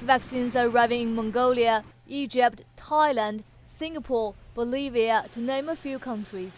Vaccines are arriving in Mongolia, Egypt, Thailand, Singapore, Bolivia, to name a few countries.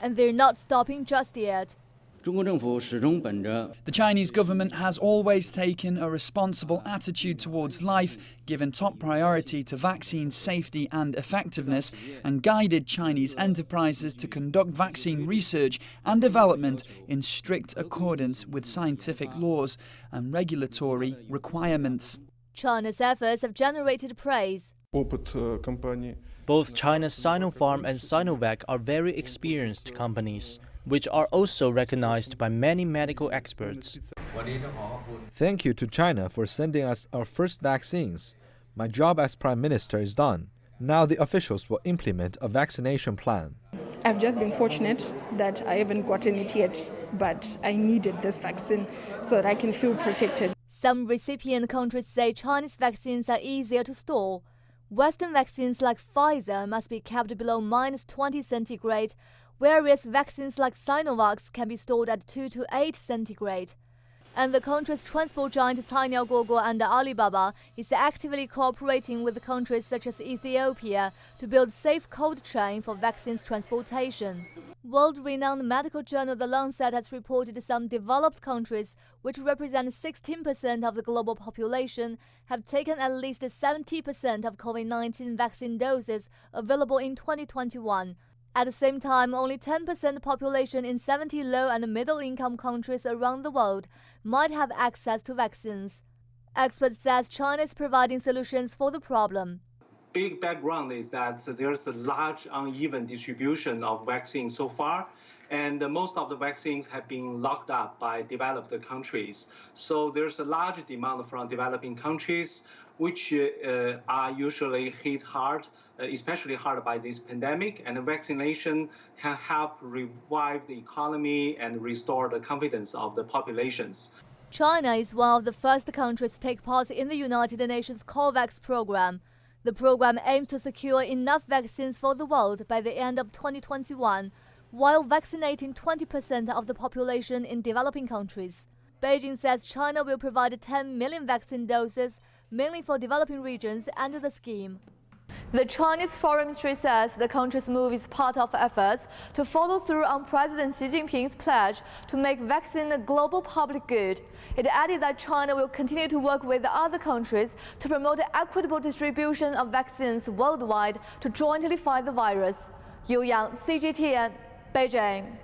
And they're not stopping just yet. The Chinese government has always taken a responsible attitude towards life, given top priority to vaccine safety and effectiveness, and guided Chinese enterprises to conduct vaccine research and development in strict accordance with scientific laws and regulatory requirements. China's efforts have generated praise. Both China's Sinopharm and Sinovac are very experienced companies, which are also recognized by many medical experts. Thank you to China for sending us our first vaccines. My job as Prime Minister is done. Now the officials will implement a vaccination plan. I've just been fortunate that I haven't gotten it yet, but I needed this vaccine so that I can feel protected. Some recipient countries say Chinese vaccines are easier to store. Western vaccines like Pfizer must be kept below -20 centigrade, whereas vaccines like Sinovac can be stored at 2 to 8 centigrade. And the country's transport giant Cainiao Gogo and Alibaba is actively cooperating with countries such as Ethiopia to build safe cold chain for vaccines transportation. World-renowned medical journal The Lancet has reported some developed countries, which represent 16% of the global population, have taken at least 70% of COVID-19 vaccine doses available in 2021. At the same time, only 10% population in 70 low and middle-income countries around the world might have access to vaccines. Experts say China is providing solutions for the problem. Big background is that there's a large uneven distribution of vaccines so far, and most of the vaccines have been locked up by developed countries. So there's a large demand from developing countries, which are usually hit hard, especially hard by this pandemic, and vaccination can help revive the economy and restore the confidence of the populations. China is one of the first countries to take part in the United Nations COVAX program. The program aims to secure enough vaccines for the world by the end of 2021, while vaccinating 20% of the population in developing countries. Beijing says China will provide 10 million vaccine doses, mainly for developing regions, under the scheme. The Chinese Foreign Ministry says the country's move is part of efforts to follow through on President Xi Jinping's pledge to make vaccine a global public good. It added that China will continue to work with other countries to promote equitable distribution of vaccines worldwide to jointly fight the virus. Yu Yang, CGTN, Beijing.